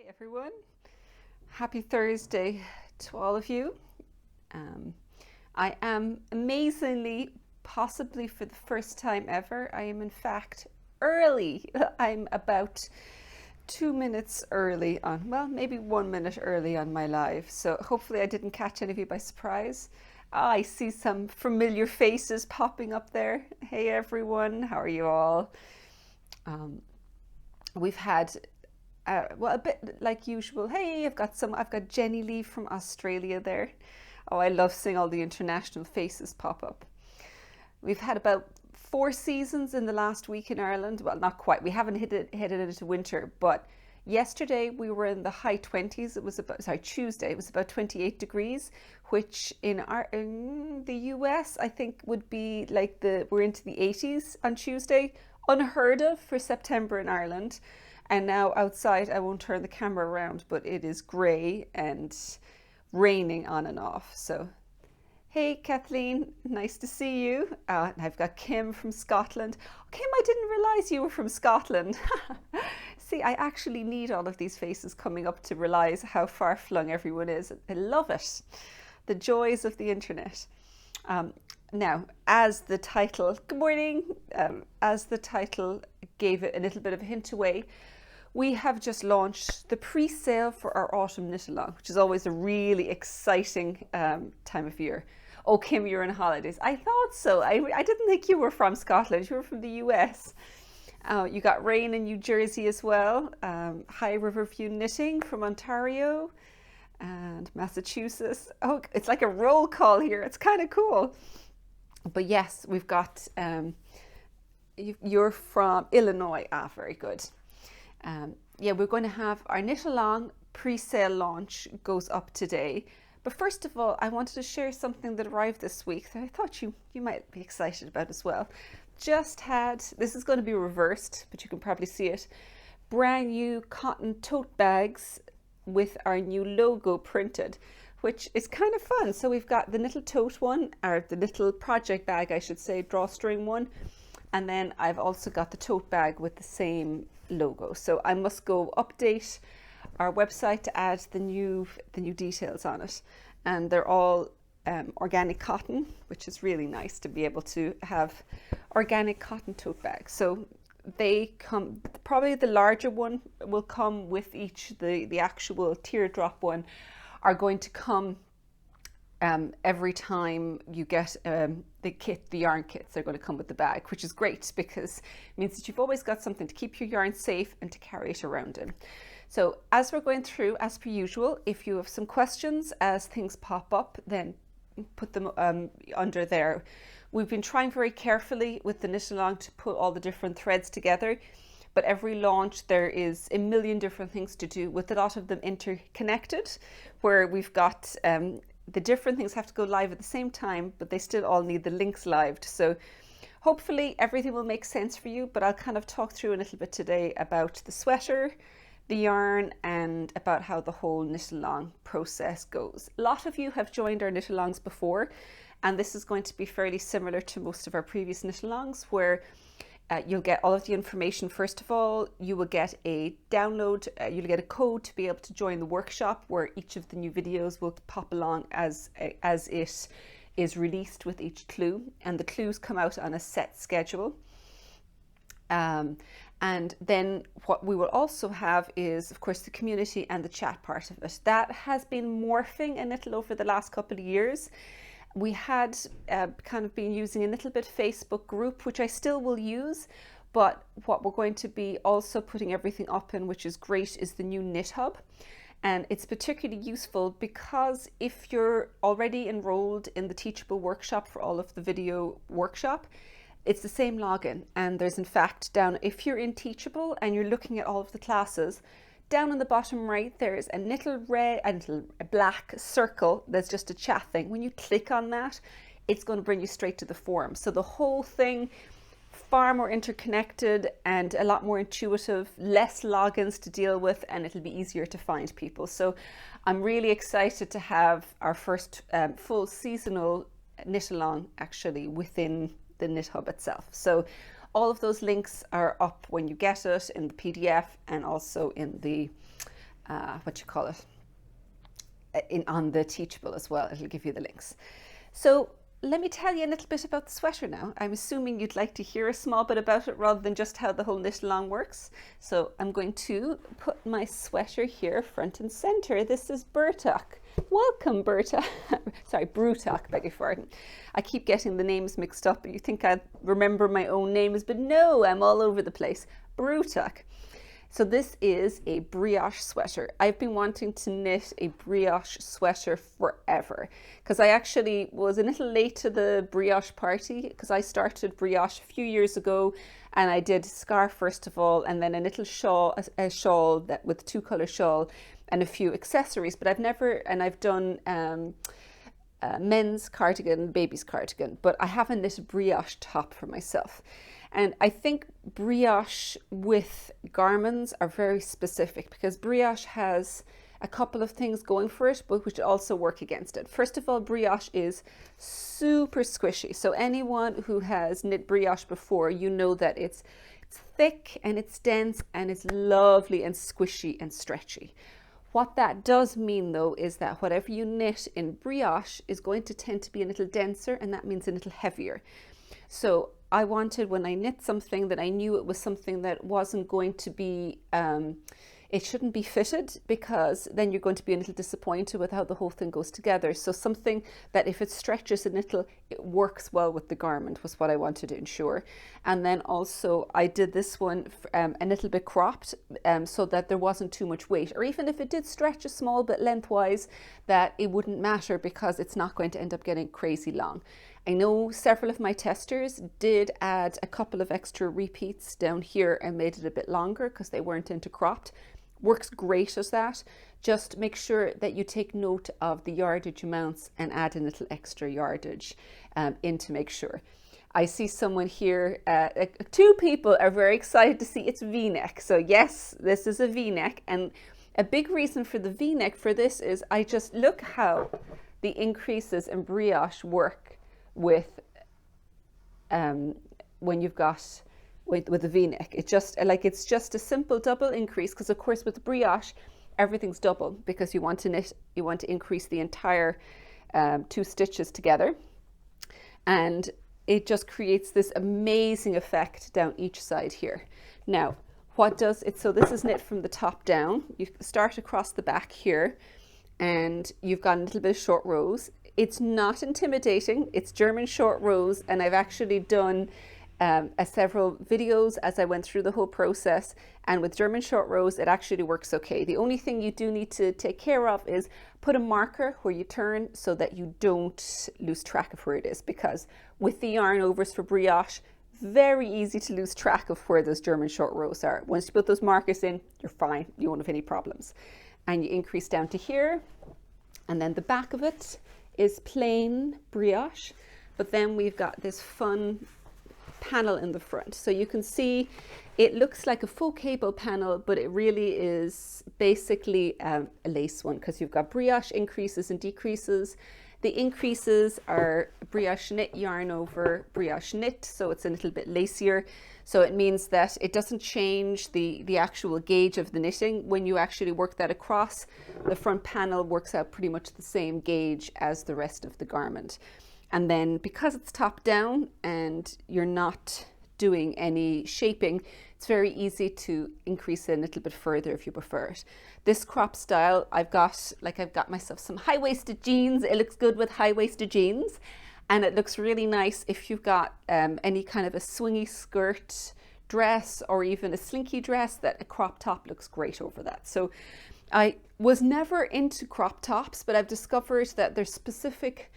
everyone. Happy Thursday to all of you. I am amazingly, possibly for the first time ever, I am in fact early. I'm about 2 minutes early on, well, maybe 1 minute early on my live. So hopefully I didn't catch any of you by surprise. I see some familiar faces popping up there. Hey everyone, how are you all? We've had well, a bit like usual. Hey, I've got Jenny Lee from Australia there. Oh, I love seeing all the international faces pop up. We've had about 4 seasons in the last week in Ireland. Well, not quite. We haven't headed into winter, but yesterday we were in the high 20s. It was about, sorry, Tuesday, it was about 28 degrees, which in the US, I think would be like we're into the 80s on Tuesday. Unheard of for September in Ireland. And now outside, I won't turn the camera around, but it is grey and raining on and off. So, hey Kathleen, nice to see you. And I've got Kim from Scotland. Kim, I didn't realise you were from Scotland. See, I actually need all of these faces coming up to realise how far flung everyone is. I love it. The joys of the internet. Now, as the title, good morning, as the title gave it a little bit of a hint away, we have just launched the pre-sale for our autumn knit-along, which is always a really exciting time of year. Oh, Kim, you're on holidays. I thought so. I didn't think you were from Scotland. You were from the US. You got rain in New Jersey as well. High Riverview Knitting from Ontario and Massachusetts. Oh, it's like a roll call here. It's kind of cool. But yes, we've got, you're from Illinois. Ah, very good. Yeah, we're going to have our knit-along pre-sale launch goes up today. But first of all, I wanted to share something that arrived this week that I thought you might be excited about as well. Just had, this is going to be reversed, but you can probably see it, brand new cotton tote bags with our new logo printed, which is kind of fun. So we've got the little tote one, or the little project bag, I should say, drawstring one. And then I've also got the tote bag with the same logo. So I must go update our website to add the new details on it. And they're all organic cotton, which is really nice to be able to have organic cotton tote bags. So they come, probably the larger one will come with each, the actual teardrop one are going to come every time you get the kit, the yarn kits are going to come with the bag, which is great because it means that you've always got something to keep your yarn safe and to carry it around in. So as we're going through, as per usual, if you have some questions as things pop up, then put them under there. We've been trying very carefully with the knit-along to put all the different threads together, but every launch there is a million different things to do, with a lot of them interconnected, where we've got the different things have to go live at the same time, but they still all need the links lived. So hopefully everything will make sense for you, but I'll kind of talk through a little bit today about the sweater, the yarn, and about how the whole knit-along process goes. A lot of you have joined our knit-alongs before, and this is going to be fairly similar to most of our previous knit-alongs, where you'll get all of the information. First of all, you will get a download, you'll get a code to be able to join the workshop, where each of the new videos will pop along as it is released with each clue, and the clues come out on a set schedule. And then what we will also have is, of course, the community and the chat part of it. That has been morphing a little over the last couple of years. We had kind of been using a little bit Facebook group, which I still will use, but what we're going to be also putting everything up in, which is great, is the new Knit Hub. And it's particularly useful because if you're already enrolled in the Teachable workshop for all of the video workshop, it's the same login. And there's in fact down, if you're in Teachable and you're looking at all of the classes, down on the bottom right, there's a little black circle. There's just a chat thing. When you click on that, it's going to bring you straight to the forum. So the whole thing, far more interconnected and a lot more intuitive, less logins to deal with, and it'll be easier to find people. So I'm really excited to have our first full seasonal knit-along actually within the Knit Hub itself. So all of those links are up when you get it in the PDF and also in the what you call it, on the Teachable as well. It'll give you the links. So let me tell you a little bit about the sweater now. I'm assuming you'd like to hear a small bit about it rather than just how the whole Knitalong works. So I'm going to put my sweater here front and center. This is Brutach. Welcome, Brutach. Sorry, Brutach, beg your pardon. I keep getting the names mixed up. You think I remember my own names, but no, I'm all over the place. Brutach. So this is a brioche sweater. I've been wanting to knit a brioche sweater forever because I actually was a little late to the brioche party because I started brioche a few years ago, and I did scarf first of all, and then a little shawl, a shawl that with 2-color shawl and a few accessories. But I've done men's cardigan, baby's cardigan, but I haven't knit a brioche top for myself. And I think brioche with garments are very specific because brioche has a couple of things going for it, but which also work against it. First of all, brioche is super squishy. So anyone who has knit brioche before, you know that it's thick and it's dense and it's lovely and squishy and stretchy. What that does mean though is that whatever you knit in brioche is going to tend to be a little denser, and that means a little heavier. So I wanted, when I knit something, that I knew it was something that wasn't going to be, it shouldn't be fitted, because then you're going to be a little disappointed with how the whole thing goes together. So something that if it stretches a little, it works well with the garment was what I wanted to ensure. And then also I did this one a little bit cropped so that there wasn't too much weight, or even if it did stretch a small bit lengthwise, that it wouldn't matter because it's not going to end up getting crazy long. I know several of my testers did add a couple of extra repeats down here and made it a bit longer because they weren't into cropped. Works great as that. Just make sure that you take note of the yardage amounts and add a little extra yardage in to make sure. I see someone here, 2 people are very excited to see it's V-neck. So yes, this is a V-neck, and a big reason for the V-neck for this is I just look how the increases in brioche work with when you've got with the V-neck. It's just a simple double increase, because of course with brioche everything's double because you want to increase the entire 2 stitches together, and it just creates this amazing effect down each side here. Now what does it, so this is knit from the top down. You start across the back here and you've got a little bit of short rows. It's not intimidating, it's German short rows, and I've actually done several videos as I went through the whole process, and with German short rows it actually works okay. The only thing you do need to take care of is put a marker where you turn so that you don't lose track of where it is, because with the yarn overs for brioche, very easy to lose track of where those German short rows are. Once you put those markers in, you're fine, you won't have any problems. And you increase down to here, and then the back of it is plain brioche, but then we've got this fun panel in the front. So you can see it looks like a faux cable panel, but it really is basically a lace one, because you've got brioche increases and decreases. The increases are brioche knit yarn over brioche knit, so it's a little bit lacier. So it means that it doesn't change the actual gauge of the knitting. When you actually work that across, the front panel works out pretty much the same gauge as the rest of the garment. And then because it's top down and you're not doing any shaping, it's very easy to increase it a little bit further if you prefer it. This crop style, I've got myself some high-waisted jeans. It looks good with high-waisted jeans, and it looks really nice if you've got any kind of a swingy skirt dress or even a slinky dress, that a crop top looks great over that. So I was never into crop tops, but I've discovered that there's specific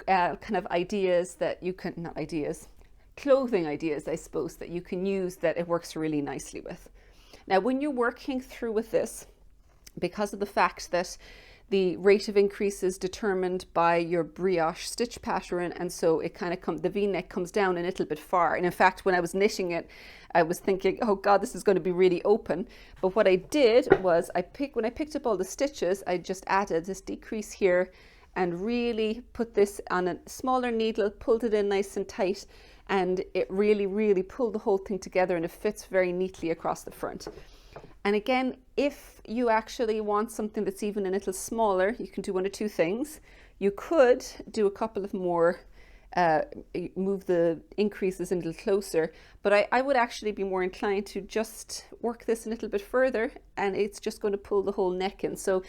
kind of ideas that you can, not ideas, clothing ideas, I suppose, that you can use that it works really nicely with. Now, when you're working through with this, because of the fact that the rate of increase is determined by your brioche stitch pattern, and so it kind of the V-neck comes down a little bit far. And in fact, when I was knitting it, I was thinking, oh God, this is going to be really open. But what I did was when I picked up all the stitches, I just added this decrease here and really put this on a smaller needle, pulled it in nice and tight, and it really, really pulled the whole thing together, and it fits very neatly across the front. And again, if you actually want something that's even a little smaller, you can do one of two things. You could do a couple of more, move the increases a little closer, but I would actually be more inclined to just work this a little bit further, and it's just going to pull the whole neck in. So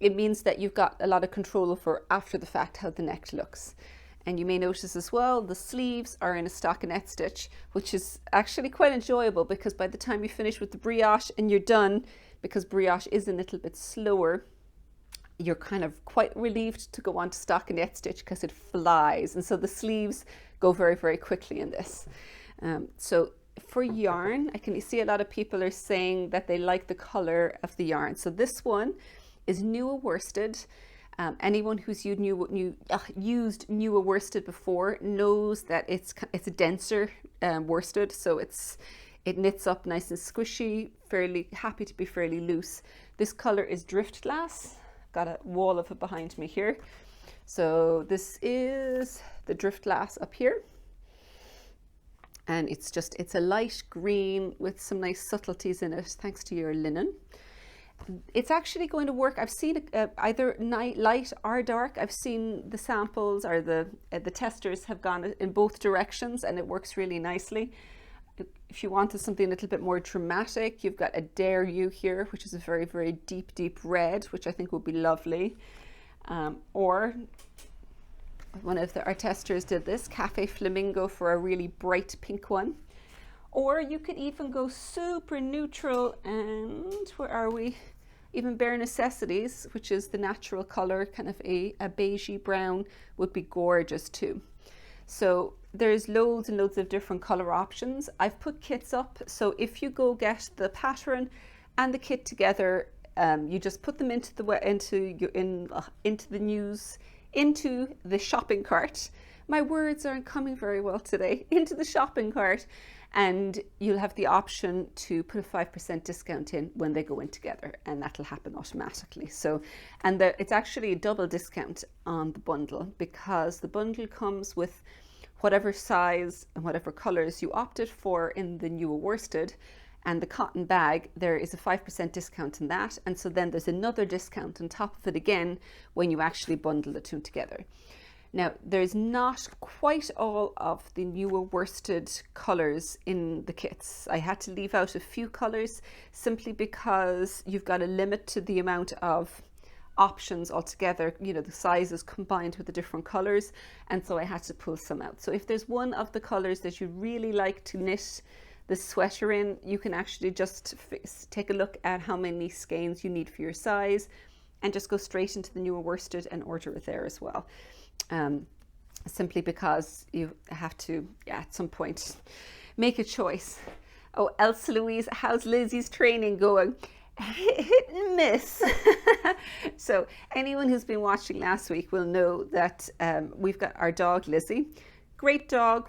it means that you've got a lot of control over after the fact how the neck looks. And you may notice as well, the sleeves are in a stockinette stitch, which is actually quite enjoyable, because by the time you finish with the brioche and you're done, because brioche is a little bit slower, you're kind of quite relieved to go on to stockinette stitch because it flies. And so the sleeves go very, very quickly in this. So for yarn, I can see a lot of people are saying that they like the color of the yarn. So this one is newer worsted. Anyone who's used newer worsted before knows that it's a denser worsted, so it knits up nice and squishy, fairly happy to be fairly loose. This color is drift glass. Got a wall of it behind me here. So this is the drift glass up here, and it's a light green with some nice subtleties in it, thanks to your linen. It's actually going to work. I've seen either light or dark. I've seen the samples, or the testers have gone in both directions, and it works really nicely. If you wanted something a little bit more dramatic, you've got a Dare You here, which is a very, very deep, deep red, which I think would be lovely. Or one of our testers did this, Cafe Flamingo, for a really bright pink one. Or you could even go super neutral, and where are we? Even Bare Necessities, which is the natural color, kind of a beigey brown, would be gorgeous too. So there's loads and loads of different color options. I've put kits up, so if you go get the pattern and the kit together, you just put them into the shopping cart. My words aren't coming very well today. Into the shopping cart, and you'll have the option to put a 5% discount in when they go in together, and that'll happen automatically. So, and it's actually a double discount on the bundle, because the bundle comes with whatever size and whatever colors you opted for in the newer worsted, and the cotton bag, there is a 5% discount in that, and so then there's another discount on top of it again when you actually bundle the two together. Now, there's not quite all of the newer worsted colors in the kits. I had to leave out a few colors simply because you've got a limit to the amount of options altogether, you know, the sizes combined with the different colors, and so I had to pull some out. So if there's one of the colors that you really like to knit the sweater in, you can actually just take a look at how many skeins you need for your size, and just go straight into the newer worsted and order it there as well. Simply because you have to, at some point, make a choice. Oh, Elsa Louise, how's Lizzie's training going? Hit and miss. So anyone who's been watching last week will know that we've got our dog Lizzie. Great dog,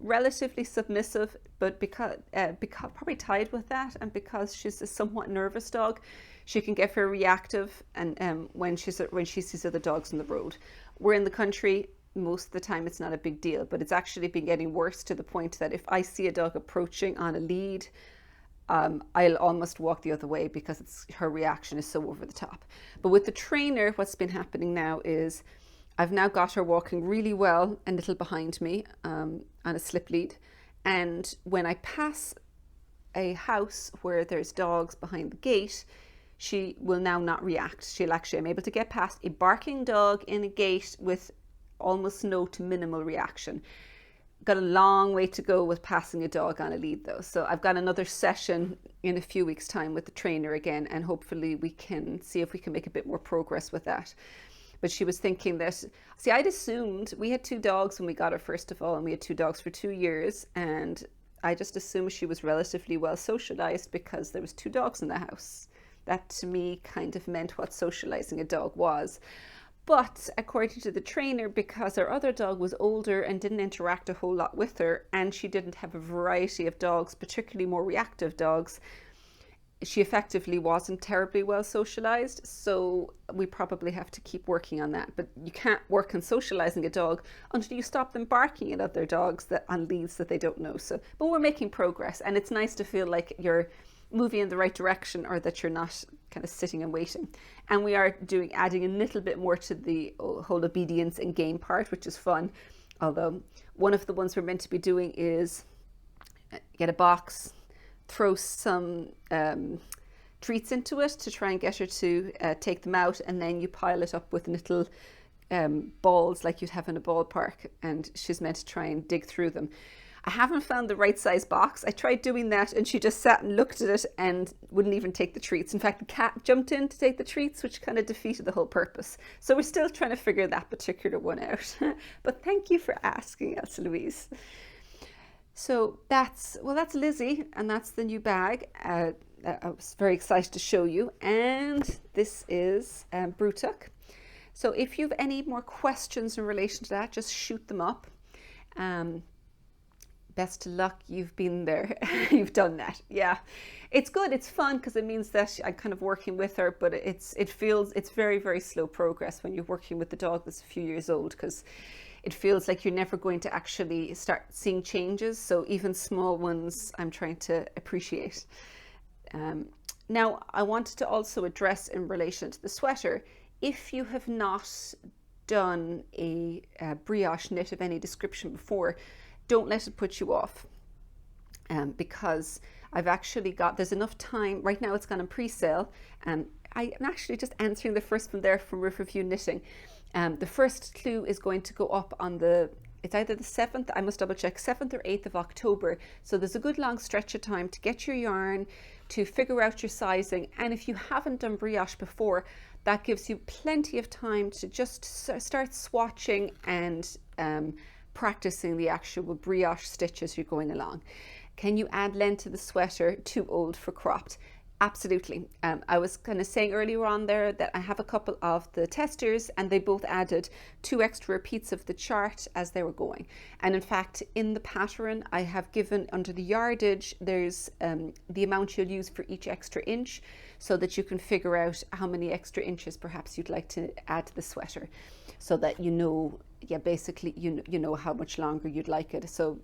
relatively submissive, but because probably tied with that, and because she's a somewhat nervous dog, she can get very reactive, and when she sees other dogs on the road. We're in the country, most of the time it's not a big deal, but it's actually been getting worse to the point that if I see a dog approaching on a lead, I'll almost walk the other way because her reaction is so over the top. But with the trainer, what's been happening now is I've now got her walking really well a little behind me on a slip lead, and when I pass a house where there's dogs behind the gate, she will now not react. I'm able to get past a barking dog in a gate with almost no to minimal reaction. Got a long way to go with passing a dog on a lead though. So I've got another session in a few weeks' time with the trainer again, and hopefully we can see if we can make a bit more progress with that. But she was thinking that, see, I'd assumed we had 2 dogs when we got her, first of all, and we had 2 dogs for 2 years, and I just assumed she was relatively well socialized because there was 2 dogs in the house. That to me kind of meant what socializing a dog was. But according to the trainer, because our other dog was older and didn't interact a whole lot with her, and she didn't have a variety of dogs, particularly more reactive dogs, she effectively wasn't terribly well socialized. So we probably have to keep working on that. But you can't work on socializing a dog until you stop them barking at other dogs on leads that they don't know. So, but we're making progress, and it's nice to feel like you're moving in the right direction, or that you're not kind of sitting and waiting. And we are adding a little bit more to the whole obedience and game part, which is fun. Although one of the ones we're meant to be doing is get a box, throw some treats into it to try and get her to take them out, and then you pile it up with little balls like you'd have in a ballpark, and she's meant to try and dig through them. I haven't found the right size box. I tried doing that and she just sat and looked at it and wouldn't even take the treats. In fact, the cat jumped in to take the treats, which kind of defeated the whole purpose. So we're still trying to figure that particular one out. But thank you for asking, Elsa Louise. So that's Lizzie, and that's the new bag. I was very excited to show you. And this is Brutach. So if you have any more questions in relation to that, just shoot them up. Best of luck. You've been there. You've done that. Yeah, it's good. It's fun because it means that I'm kind of working with her, but it's very, very slow progress when you're working with the dog that's a few years old, because it feels like you're never going to actually start seeing changes. So even small ones, I'm trying to appreciate. Now, I wanted to also address in relation to the sweater, if you have not done a brioche knit of any description before, don't let it put you off, because I've actually there's enough time. Right now it's gone on pre-sale, and I'm actually just answering the first one there from Riverview Knitting. The first clue is going to go up on it's either the 7th, I must double check, 7th or 8th of October. So there's a good long stretch of time to get your yarn, to figure out your sizing. And if you haven't done brioche before, that gives you plenty of time to just start swatching and practicing the actual brioche stitches you're going along. Can you add length to the sweater? Too old for cropped? Absolutely. I was kind of saying earlier on there that I have a couple of the testers, and they both added 2 extra repeats of the chart as they were going. And in fact, in the pattern, I have given under the yardage, there's the amount you'll use for each extra inch, so that you can figure out how many extra inches perhaps you'd like to add to the sweater, so that you know, yeah, basically you know how much longer you'd like it. So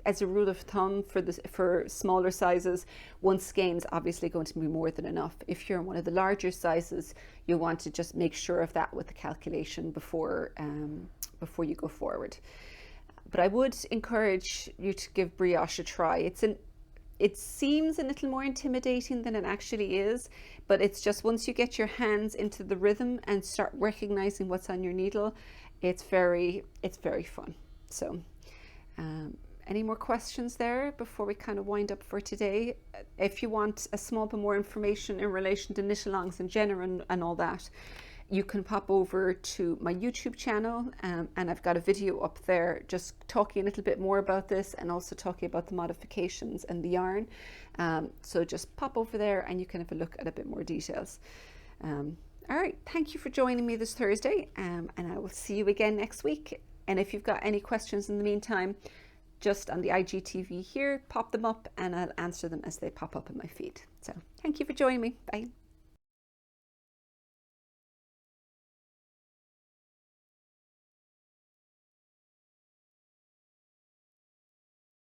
as a rule of thumb, for smaller sizes, 1 skein is obviously going to be more than enough. If you're in one of the larger sizes, you want to just make sure of that with the calculation before you go forward. But I would encourage you to give brioche a try. It seems a little more intimidating than it actually is, but it's just once you get your hands into the rhythm and start recognizing what's on your needle, it's very fun. So any more questions there before we kind of wind up for today? If you want a small bit more information in relation to Knitalongs in general and all that, you can pop over to my YouTube channel, and I've got a video up there just talking a little bit more about this, and also talking about the modifications and the yarn. So just pop over there and you can have a look at a bit more details. All right, thank you for joining me this Thursday, and I will see you again next week. And if you've got any questions in the meantime, just on the IGTV here, pop them up and I'll answer them as they pop up in my feed. So thank you for joining me. Bye.